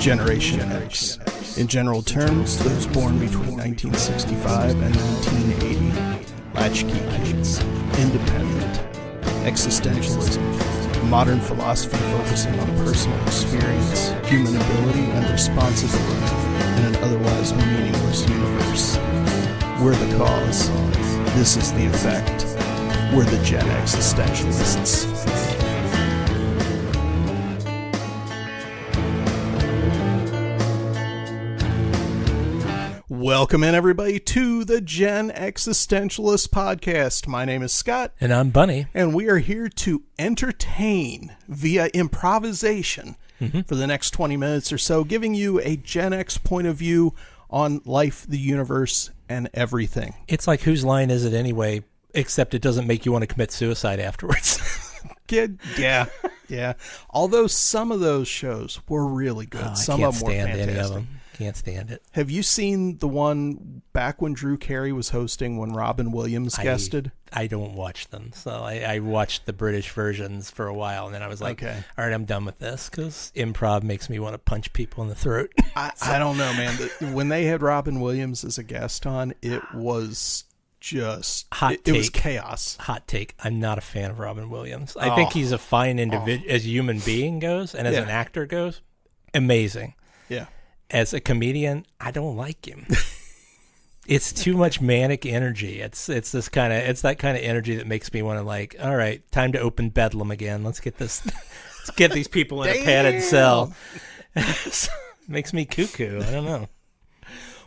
Generation X. In general terms, those born between 1965 and 1980. Latchkey kids. Independent. Existentialism. Modern philosophy focusing on personal experience, human ability, and responsibility in an otherwise meaningless universe. We're the cause. This is the effect. We're the Gen X-istentialists. Welcome in, everybody, to the Gen X-istentialists podcast. My name is Scott. And I'm Bunny. And we are here to entertain via improvisation for the next 20 minutes or so, giving you a Gen X point of view on life, the universe, and everything. It's like, whose line is it anyway, except it doesn't make you want to commit suicide afterwards. Yeah. Although some of those shows were really good. Some of them were fantastic. Any of them. Can't stand it. Have you seen the one back when Drew Carey was hosting when Robin Williams guested? I don't watch them. So I watched the British versions for a while, and then I was like, okay, all right, I'm done with this because improv makes me want to punch people in the throat. I don't know, man. When they had Robin Williams as a guest on, it was just it was chaos. Hot take. I'm not a fan of Robin Williams. I think he's a fine individual as a human being goes, and as an actor goes, amazing. Yeah. As a comedian, I don't like him. It's too much manic energy. It's that kind of energy that makes me want to, like, all right, time to open Bedlam again. Let's get these people in a padded cell. Makes me cuckoo. I don't know.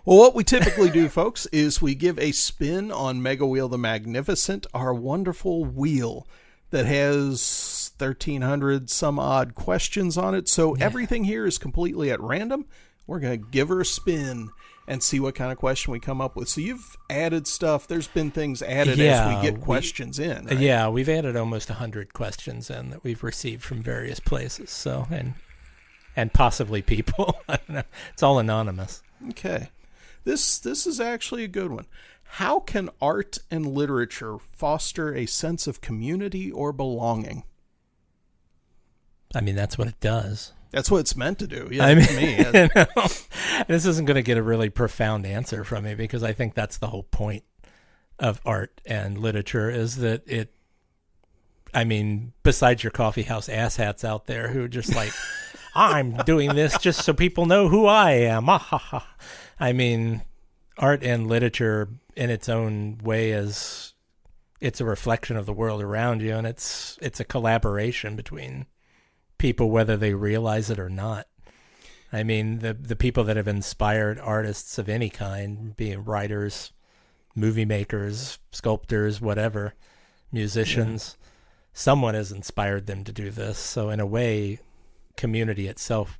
Well, what we typically do, folks, is we give a spin on Mega Wheel the Magnificent, our wonderful wheel that has 1,300 some odd questions on it. So everything here is completely at random. We're going to give her a spin and see what kind of question we come up with. So you've added stuff. There's been things added as we get questions in. Right? Yeah, we've added almost 100 questions in that we've received from various places. So and possibly people. I don't know. It's all anonymous. Okay. This is actually a good one. How can art and literature foster a sense of community or belonging? I mean, that's what it does. That's what it's meant to do. Yeah, I mean, to me. This isn't going to get a really profound answer from me because I think that's the whole point of art and literature is that besides your coffee house asshats out there who are just like, I'm doing this just so people know who I am. I mean, art and literature in its own way it's a reflection of the world around you, and it's a collaboration between people, whether they realize it or not. I mean, the people that have inspired artists of any kind, being writers, movie makers, sculptors, whatever, musicians, someone has inspired them to do this. So in a way, community itself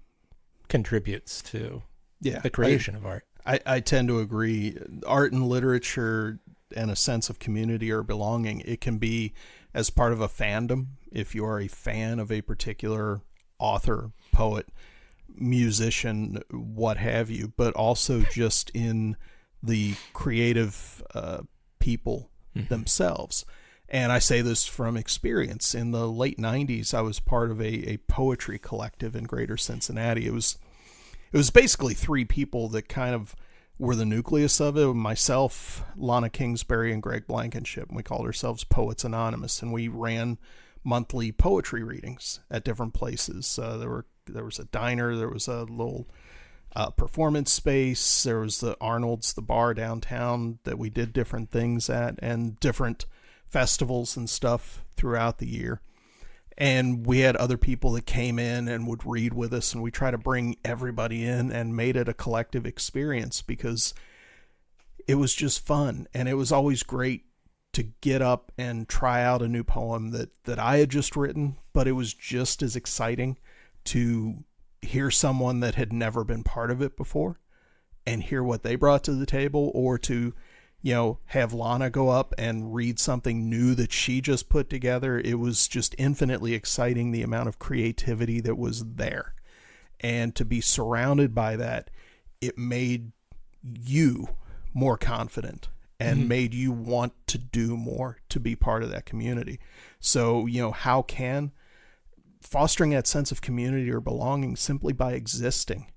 contributes to the creation of art. I tend to agree. Art and literature and a sense of community or belonging, it can be as part of a fandom, if you are a fan of a particular author, poet, musician, what have you, but also just in the creative people themselves. And I say this from experience. In the late 90s, I was part of a poetry collective in Greater Cincinnati. It was basically three people that kind of were the nucleus of it. Myself, Lana Kingsbury, and Greg Blankenship. And we called ourselves Poets Anonymous, and we ran monthly poetry readings at different places. There was a diner, there was a little performance space, there was the Arnold's, the bar downtown that we did different things at, and different festivals and stuff throughout the year. And we had other people that came in and would read with us, and we try to bring everybody in and made it a collective experience because it was just fun. And it was always great to get up and try out a new poem that I had just written, but it was just as exciting to hear someone that had never been part of it before and hear what they brought to the table, or to have Lana go up and read something new that she just put together. It was just infinitely exciting, the amount of creativity that was there. And to be surrounded by that, it made you more confident and made you want to do more to be part of that community. So, how can fostering that sense of community or belonging simply by existing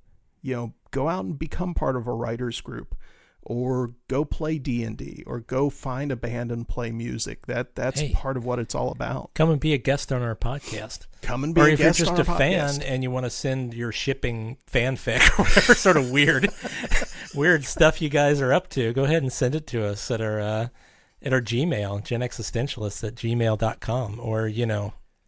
go out and become part of a writer's group, or go play D&D, or go find a band and play music. That's part of what it's all about. Come and be a guest on our podcast. Come and be a guest on our podcast. Or if you're just a fan and you want to send your shipping fanfic or whatever sort of weird stuff you guys are up to, go ahead and send it to us at our Gmail, Gen X-istentialists at gmail.com, or,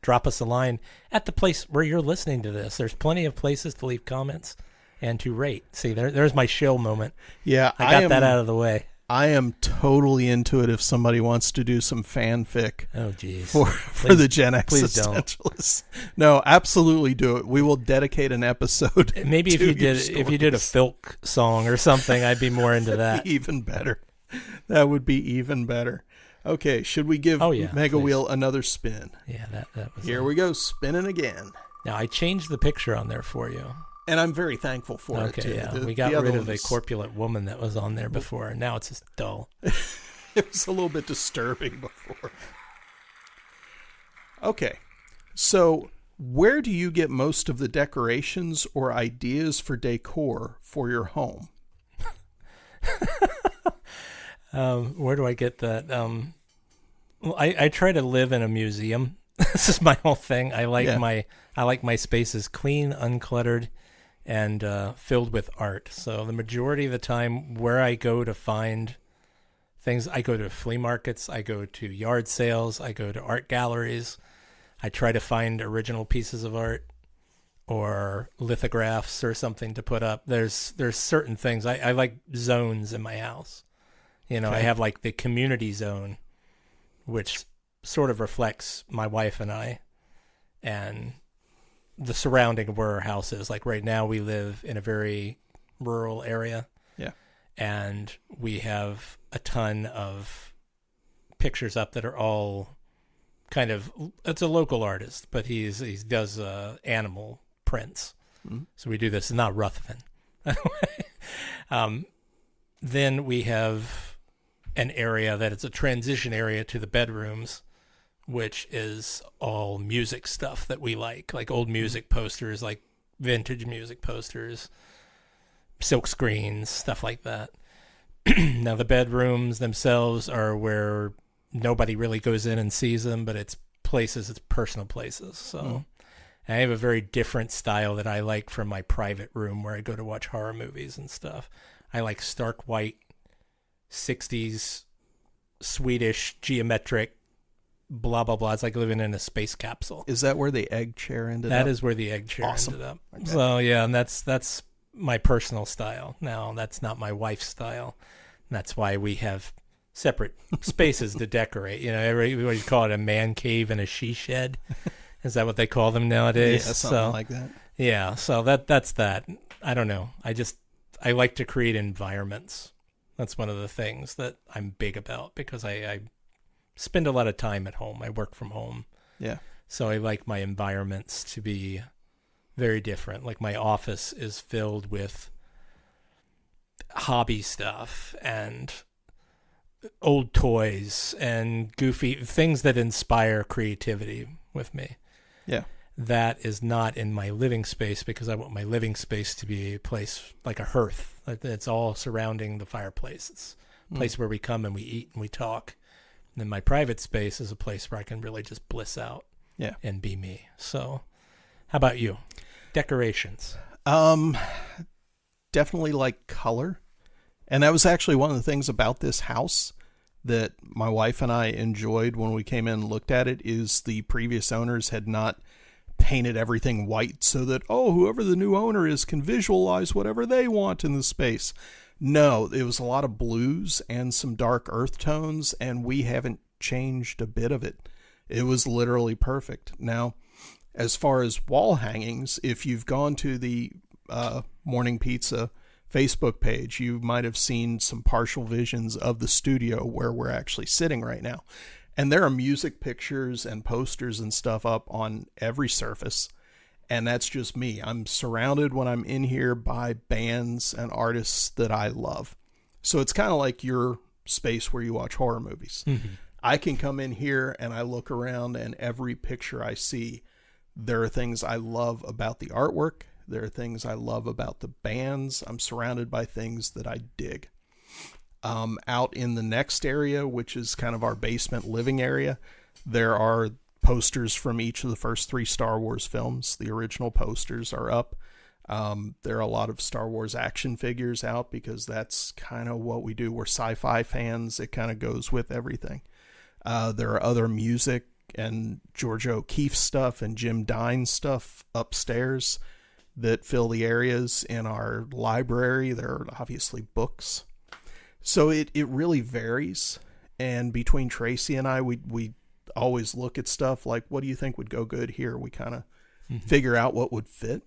drop us a line at the place where you're listening to this. There's plenty of places to leave comments and to rate. See, there's my shill moment. Yeah, I got that out of the way. I am totally into it if somebody wants to do some fanfic. Oh, geez. For the Gen X-istentialists. No, absolutely do it. We will dedicate an episode. Maybe if you did a Filk song or something, I'd be more into that. Even better. That would be even better. Okay, should we give Mega Wheel another spin? Yeah, that was Here we go, spinning again. Now, I changed the picture on there for you. And I'm very thankful for it, too. Yeah. We got rid of the corpulent woman that was on there before, and now it's just dull. It was a little bit disturbing before. Okay, so where do you get most of the decorations or ideas for decor for your home? Where do I get that? Well, I try to live in a museum. This is my whole thing. I like my spaces clean, uncluttered, and filled with art. So the majority of the time, where I go to find things, I go to flea markets, I go to yard sales, I go to art galleries. I try to find original pieces of art or lithographs or something to put up. There's certain things. I like zones in my house. I have like the community zone, which sort of reflects my wife and I and the surrounding of where our house is. Like right now we live in a very rural area. Yeah. And we have a ton of pictures up that are all kind of, it's a local artist, but he does animal prints. Mm-hmm. So we do this, not Ruthven. Then we have an area that is a transition area to the bedrooms, which is all music stuff that we like old music posters, like vintage music posters, silk screens, stuff like that. Now, the bedrooms themselves are where nobody really goes in and sees them, but it's personal places. So I have a very different style that I like from my private room where I go to watch horror movies and stuff. I like stark white, 60s, Swedish, geometric, blah, blah, blah. It's like living in a space capsule. Is that where the egg chair ended up? That is where the egg chair ended up. Okay. So, yeah, and that's my personal style. Now, that's not my wife's style. And that's why we have separate spaces to decorate. Everybody call it a man cave and a she shed. Is that what they call them nowadays? Yeah, something like that. Yeah, so that's that. I don't know. I like to create environments. That's one of the things that I'm big about because I spend a lot of time at home. I work from home. Yeah. So I like my environments to be very different. Like my office is filled with hobby stuff and old toys and goofy things that inspire creativity with me. Yeah. That is not in my living space because I want my living space to be a place like a hearth. It's all surrounding the fireplace. It's a place where we come and we eat and we talk. And then my private space is a place where I can really just bliss out and be me. So how about you? Decorations. Definitely like color. And that was actually one of the things about this house that my wife and I enjoyed when we came in and looked at it is the previous owners had not painted everything white so that, whoever the new owner is can visualize whatever they want in the space. No, it was a lot of blues and some dark earth tones, and we haven't changed a bit of it. It was literally perfect. Now, as far as wall hangings, if you've gone to the Morning Pizza Facebook page, you might have seen some partial visions of the studio where we're actually sitting right now. And there are music pictures and posters and stuff up on every surface. And that's just me. I'm surrounded when I'm in here by bands and artists that I love. So it's kind of like your space where you watch horror movies. Mm-hmm. I can come in here and I look around and every picture I see, there are things I love about the artwork. There are things I love about the bands. I'm surrounded by things that I dig. Out in the next area, which is kind of our basement living area, there are posters from each of the first 3 Star Wars films. The original posters are up. There are a lot of Star Wars action figures out because that's kind of what we do. We're sci-fi fans. It kind of goes with everything. There are other music and George O'Keeffe stuff and Jim Dine stuff upstairs that fill the areas. In our library, there are obviously books. So it really varies. And between Tracy and I, we always look at stuff like, what do you think would go good here? We kind of figure out what would fit.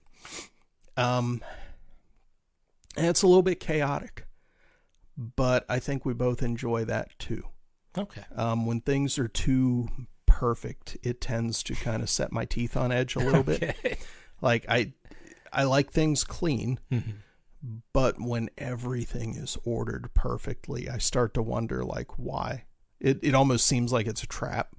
And it's a little bit chaotic, but I think we both enjoy that too. Okay. When things are too perfect, it tends to kind of set my teeth on edge a little bit. Like I like things clean, but when everything is ordered perfectly, I start to wonder, like, why? It almost seems like it's a trap.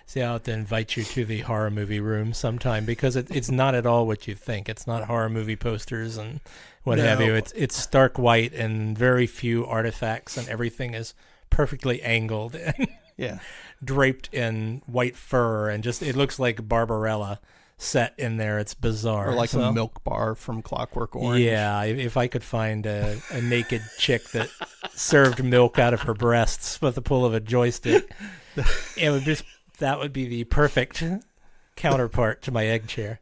See, I'll have to invite you to the horror movie room sometime, because it's not at all what you think. It's not horror movie posters and what have you. It's stark white and very few artifacts, and everything is perfectly angled and draped in white fur, and just it looks like Barbarella set in there. It's bizarre. Or like a milk bar from Clockwork Orange. Yeah, if I could find a naked chick that served milk out of her breasts with the pull of a joystick, that would be the perfect counterpart to my egg chair.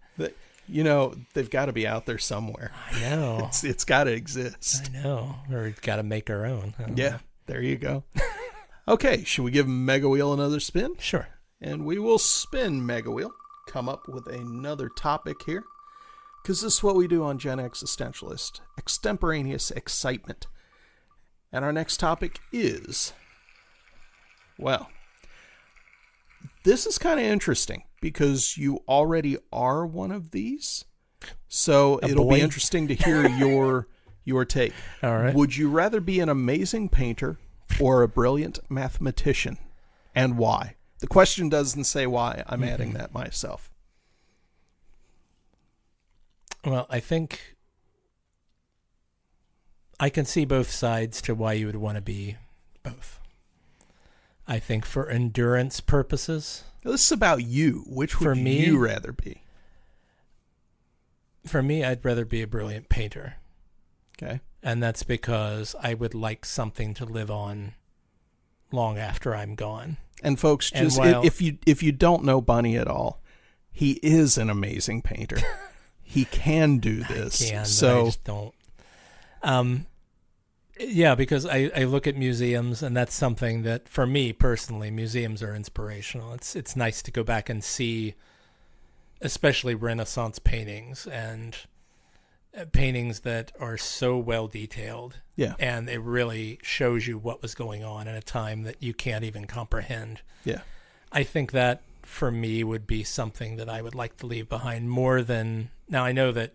You know, they've got to be out there somewhere. I know. It's got to exist. I know. Or we've got to make our own. Yeah, there you go. Okay, should we give Mega Wheel another spin? Sure. And we will spin Mega Wheel. Come up with another topic here, because this is what we do on Gen X-istentialist, extemporaneous excitement. And our next topic is, well, this is kind of interesting because you already are one of these, so it'll be interesting to hear your take. All right. Would you rather be an amazing painter or a brilliant mathematician, and why? The question doesn't say why. I'm adding that myself. Well, I think I can see both sides to why you would want to be both. I think for endurance purposes. This is about you. Which would you rather be? For me, I'd rather be a brilliant painter. Okay. And that's because I would like something to live on long after I'm gone. And folks, just if you don't know Bunny at all, he is an amazing painter. He can do this. I can, so but I just don't. Yeah, because I look at museums, and that's something that, for me personally, museums are inspirational. It's nice to go back and see, especially Renaissance paintings and paintings that are so well detailed. Yeah. And it really shows you what was going on in a time that you can't even comprehend. Yeah. I think that for me would be something that I would like to leave behind more than, now I know that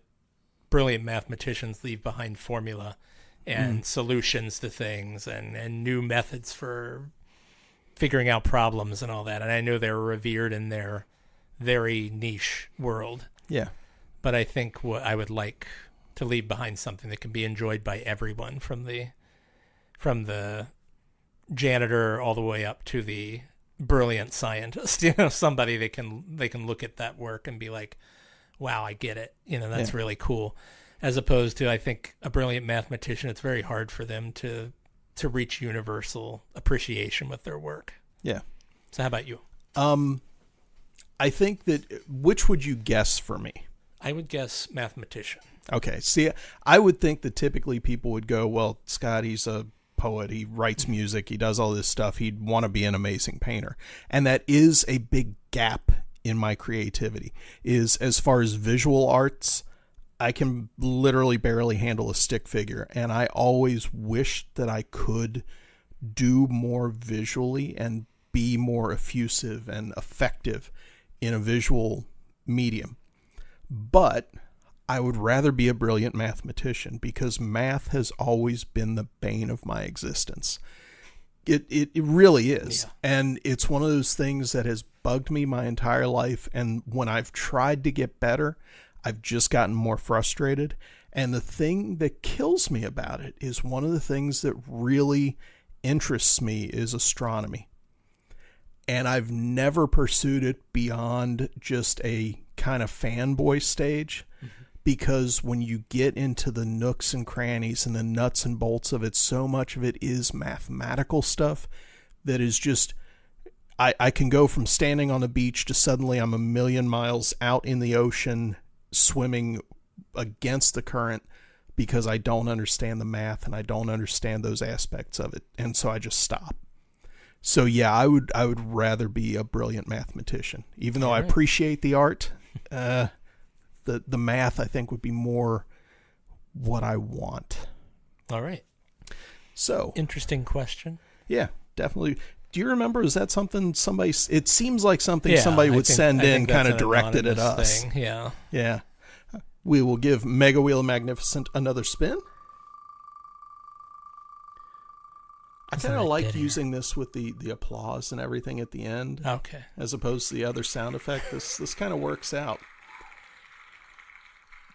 brilliant mathematicians leave behind formula and solutions to things and new methods for figuring out problems and all that. And I know they're revered in their very niche world. Yeah. But I think what I would like to leave behind something that can be enjoyed by everyone, from the janitor all the way up to the brilliant scientist. You know, somebody they can look at that work and be like, wow, I get it. You know, that's really cool. As opposed to, I think, a brilliant mathematician, it's very hard for them to reach universal appreciation with their work. Yeah. So how about you? I think that, which would you guess for me? I would guess mathematician. Okay. See, I would think that typically people would go, well, Scott, he's a poet. He writes music. He does all this stuff. He'd want to be an amazing painter. And that is a big gap in my creativity, is as far as visual arts, I can literally barely handle a stick figure. And I always wished that I could do more visually and be more effusive and effective in a visual medium. But I would rather be a brilliant mathematician, because math has always been the bane of my existence. It really is. Yeah. And it's one of those things that has bugged me my entire life. And when I've tried to get better, I've just gotten more frustrated. And the thing that kills me about it is one of the things that really interests me is astronomy. And I've never pursued it beyond just a kind of fanboy stage, because when you get into the nooks and crannies and the nuts and bolts of it, so much of it is mathematical stuff that is just, I can go from standing on the beach to suddenly I'm a million miles out in the ocean swimming against the current because I don't understand the math and I don't understand those aspects of it. And so I just stop. So yeah, I would rather be a brilliant mathematician, even though I appreciate the art. The math, I think, would be more what I want. All right. So interesting question. Yeah, definitely. Do you remember? Is that something somebody? It seems like something somebody would send in, kind of directed at us. Thing. Yeah. Yeah. We will give Mega Wheel of Magnificent another spin. I kind of like using this with the applause and everything at the end. Okay. As opposed to the other sound effect. This kind of works out.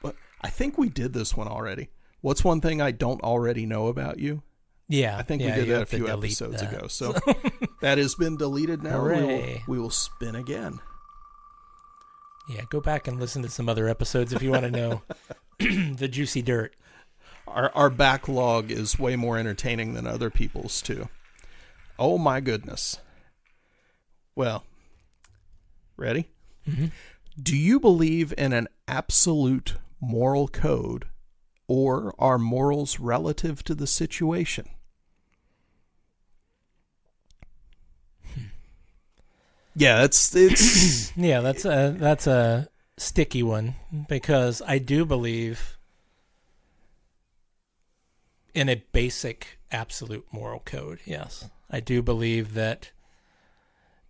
But I think we did this one already. What's one thing I don't already know about you? Yeah. I think we did that a few episodes ago. So that has been deleted now. We will spin again. Yeah, go back and listen to some other episodes if you want to know the juicy dirt. Our backlog is way more entertaining than other people's, too. Oh, my goodness. Well, ready? Mm-hmm. Do you believe in an absolute moral code, or are morals relative to the situation? Yeah, it's yeah, that's a sticky one, because I do believe in a basic absolute moral code. Yes, I do believe that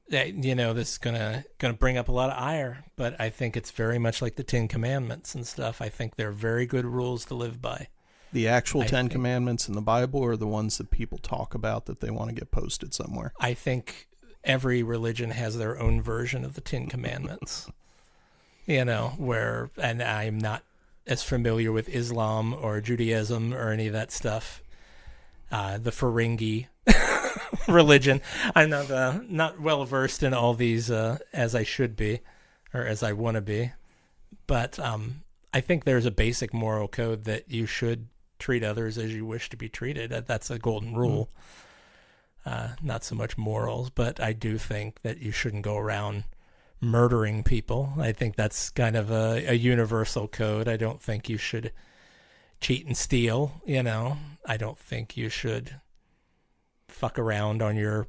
this is gonna bring up a lot of ire, but I think it's very much like the Ten Commandments and stuff. I think they're very good rules to live by. The actual Ten Commandments in the Bible, or the ones that people talk about that they want to get posted somewhere? I think every religion has their own version of the Ten Commandments. And I'm not as familiar with Islam or Judaism or any of that stuff. The Ferengi religion. I'm not well versed in all these as I should be, or as I want to be. But I think there's a basic moral code that you should treat others as you wish to be treated. That's a golden rule. Not so much morals, but I do think that you shouldn't go around murdering people. I think that's kind of a universal code. I don't think you should cheat and steal, I don't think you should fuck around on your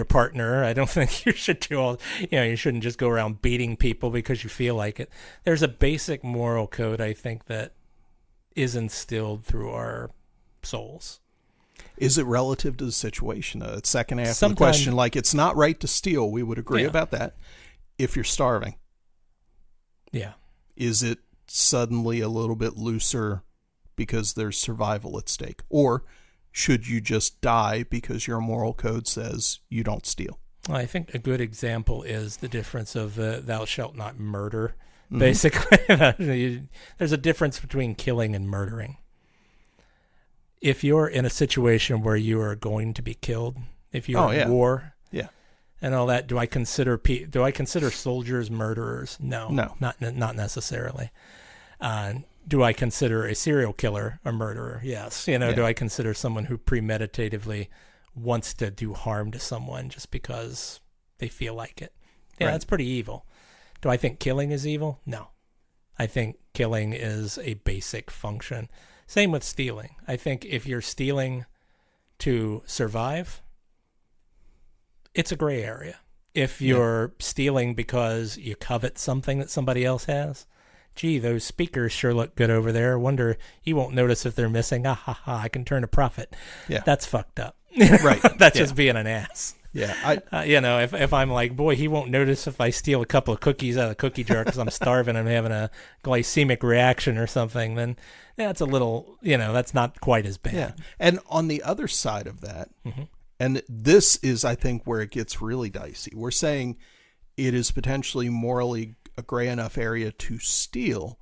partner. I don't think you should do all, you shouldn't just go around beating people because you feel like it. There's a basic moral code, I think, that is instilled through our souls. Is it relative to the situation? The second half of the question, like, it's not right to steal. We would agree about that. If you're starving. Yeah. Is it suddenly a little bit looser because there's survival at stake? Or should you just die because your moral code says you don't steal? Well, I think a good example is the difference of thou shalt not murder. Mm-hmm. Basically, there's a difference between killing and murdering. If you're in a situation where you are going to be killed, if you're in war, and all that, do I consider soldiers murderers? No, not necessarily. Do I consider a serial killer a murderer? Yes. Do I consider someone who premeditatively wants to do harm to someone just because they feel like it? Yeah, that's pretty evil. Do I think killing is evil? No. I think killing is a basic function. Same with stealing. I think if you're stealing to survive, it's a gray area. If you're stealing because you covet something that somebody else has, gee, those speakers sure look good over there. Wonder, you won't notice if they're missing. I can turn a profit. Yeah. That's fucked up. Right. That's just being an ass. Yeah. If I'm like, boy, he won't notice if I steal a couple of cookies out of the cookie jar because I'm starving and I'm having a glycemic reaction or something, then it's a little, that's not quite as bad. Yeah. And on the other side of that, and this is, I think, where it gets really dicey. We're saying it is potentially morally a gray enough area to steal.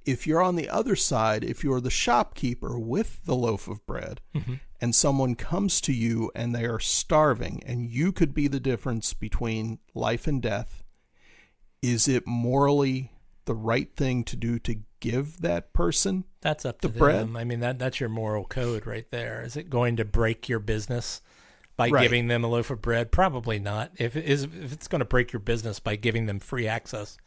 If you're on the other side, if you're the shopkeeper with the loaf of bread, and someone comes to you and they are starving, and you could be the difference between life and death, is it morally the right thing to do to give that person that's up to the bread? them? I mean, that's your moral code right there. Is it going to break your business by Right. giving them a loaf of bread? Probably not. If it's going to break your business by giving them free access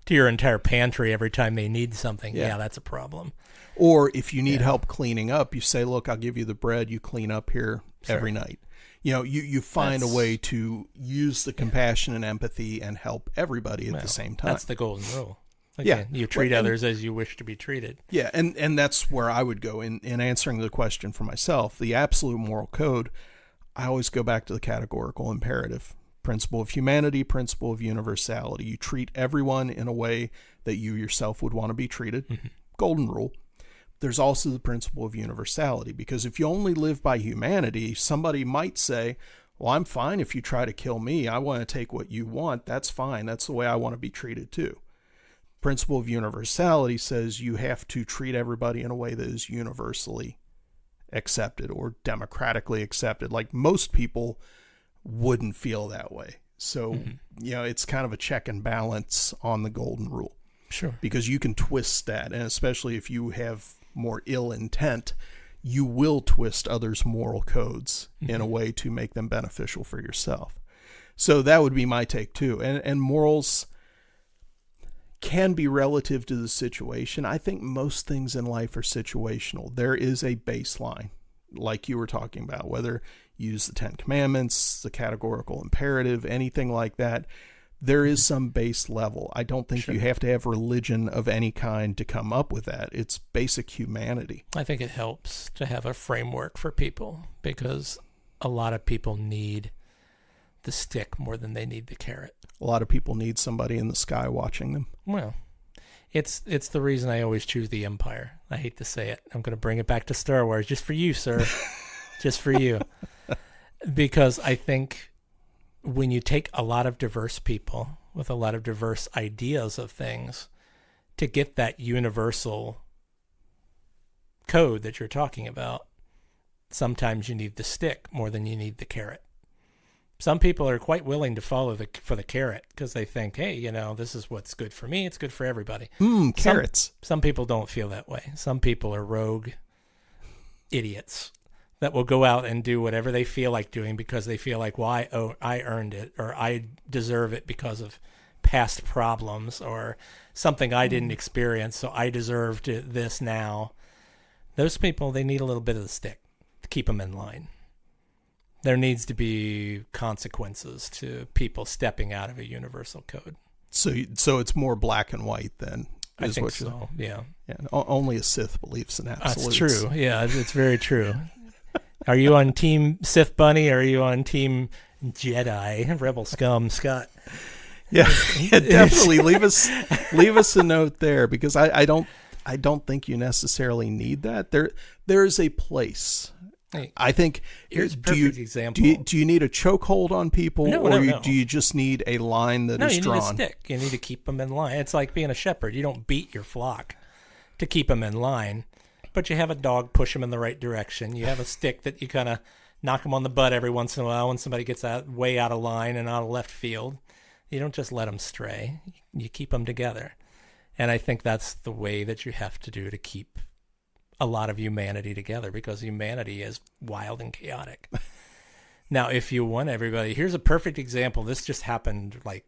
to your entire pantry every time they need something, yeah, that's a problem. Or if you need help cleaning up, you say, look, I'll give you the bread, you clean up here every night. You know, you find a way to use the compassion and empathy and help everybody at the same time. That's the golden rule. Again, you treat others as you wish to be treated. Yeah, and that's where I would go in answering the question for myself. The absolute moral code, I always go back to the categorical imperative. Principle of humanity, principle of universality. You treat everyone in a way that you yourself would want to be treated. Golden rule. There's also the principle of universality, because if you only live by humanity, somebody might say, well, I'm fine if you try to kill me. I want to take what you want. That's fine. That's the way I want to be treated too. Principle of universality says you have to treat everybody in a way that is universally accepted or democratically accepted. Like most people wouldn't feel that way. So, you know, it's kind of a check and balance on the golden rule. Sure. Because you can twist that, and especially if you have more ill intent, you will twist others' moral codes in a way to make them beneficial for yourself. So that would be my take too. And morals can be relative to the situation. I think most things in life are situational. There is a baseline, like you were talking about, whether you use the Ten Commandments, the categorical imperative, anything like that. There is some base level. I don't think you have to have religion of any kind to come up with that. It's basic humanity. I think it helps to have a framework for people, because a lot of people need the stick more than they need the carrot. A lot of people need somebody in the sky watching them. Well, it's the reason I always choose the Empire. I hate to say it. I'm going to bring it back to Star Wars just for you, sir. Just for you. Because I think when you take a lot of diverse people with a lot of diverse ideas of things to get that universal code that you're talking about, sometimes you need the stick more than you need the carrot. Some people are quite willing to follow for the carrot because they think, hey, you know, this is what's good for me. It's good for everybody. Carrots. Some people don't feel that way. Some people are rogue idiots that will go out and do whatever they feel like doing because they feel like, well, I earned it, or I deserve it because of past problems or something I didn't experience, so I deserve this now. Those people, they need a little bit of the stick to keep them in line. There needs to be consequences to people stepping out of a universal code. So it's more black and white then. I think so, yeah. Only a Sith believes in absolutes. That's true, yeah, it's very true. Are you on Team Sith Bunny, or are you on Team Jedi Rebel Scum Scott? Yeah, definitely leave us a note there, because I don't think you necessarily need that. There is a place. Hey, I think. Here's a perfect example. Do you need a chokehold on people, No. do you just need a line that is drawn? No, you need a stick. You need to keep them in line. It's like being a shepherd. You don't beat your flock to keep them in line, but you have a dog push them in the right direction. You have a stick that you kind of knock them on the butt every once in a while when somebody gets way out of line and out of left field. You don't just let them stray. You keep them together. And I think that's the way that you have to do to keep a lot of humanity together, because humanity is wild and chaotic. Now, if you want everybody, here's a perfect example. This just happened like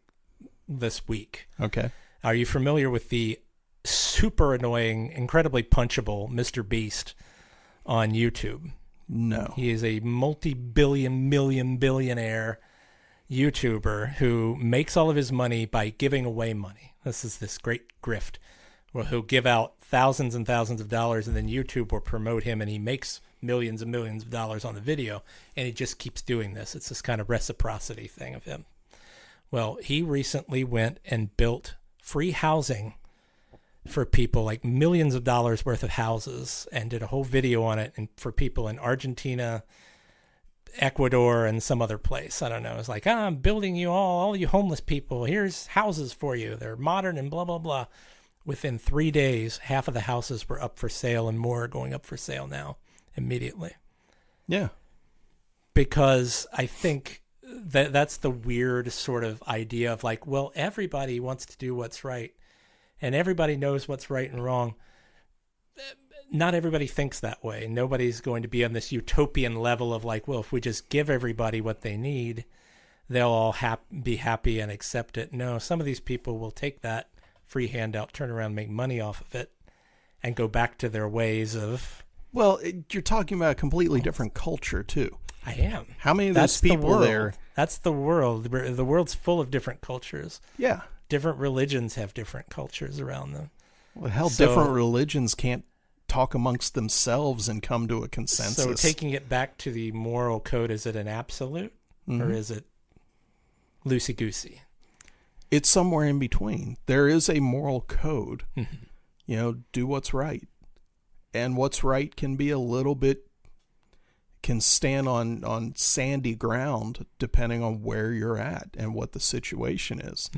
this week. Okay. Are you familiar with the super annoying, incredibly punchable Mr. Beast on YouTube? No. He is a billionaire YouTuber who makes all of his money by giving away money. This is this great grift where he'll give out thousands and thousands of dollars, and then YouTube will promote him, and he makes millions and millions of dollars on the video, and he just keeps doing this. It's this kind of reciprocity thing of him. Well, he recently went and built free housing for people, like millions of dollars worth of houses, and did a whole video on it, and for people in Argentina, Ecuador and some other place. I don't know. It's like, I'm building you all you homeless people. Here's houses for you. They're modern and blah, blah, blah. Within 3 days, half of the houses were up for sale and more are going up for sale now immediately. Yeah. Because I think that's the weird sort of idea of like, well, everybody wants to do what's right and everybody knows what's right and wrong. Not everybody thinks that way. Nobody's going to be on this utopian level of like, well, if we just give everybody what they need, they'll all be happy and accept it. No, some of these people will take that free handout, turn around, make money off of it, and go back to their ways of... Well, you're talking about a completely different culture, too. I am. How many of those people there... That's the world. The world's full of different cultures. Yeah. Different religions have different cultures around them. Well, hell, different religions can't talk amongst themselves and come to a consensus. So taking it back to the moral code, is it an absolute or is it loosey-goosey? It's somewhere in between. There is a moral code. Do what's right. And what's right can be a little bit, can stand on sandy ground depending on where you're at and what the situation is.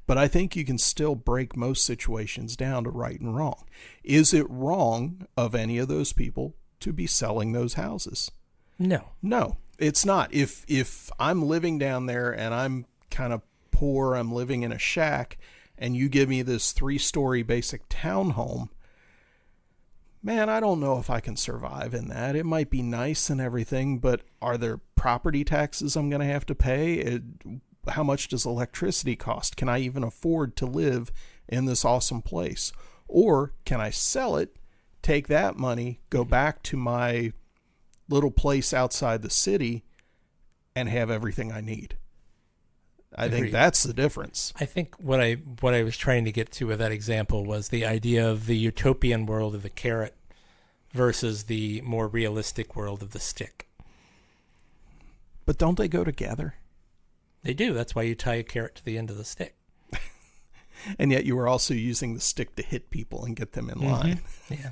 But I think you can still break most situations down to right and wrong. Is it wrong of any of those people to be selling those houses? No, it's not. If I'm living down there and I'm kind of poor, I'm living in a shack, and you give me this 3-story basic townhome, man, I don't know if I can survive in that. It might be nice and everything, but are there property taxes I'm going to have to pay? How much does electricity cost? Can I even afford to live in this awesome place? Or can I sell it, take that money, go back to my little place outside the city, and have everything I need? I think that's the difference. I think what I was trying to get to with that example was the idea of the utopian world of the carrot versus the more realistic world of the stick. But don't they go together? They do. That's why you tie a carrot to the end of the stick. And yet you were also using the stick to hit people and get them in line. Yeah.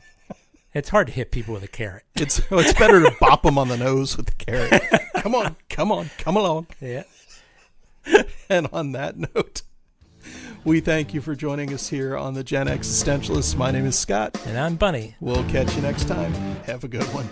It's hard to hit people with a carrot. It's better to bop them on the nose with the carrot. Come on, come along. Yeah. And on that note, we thank you for joining us here on the Gen X-istentialists. My name is Scott. And I'm Bunny. We'll catch you next time. Have a good one.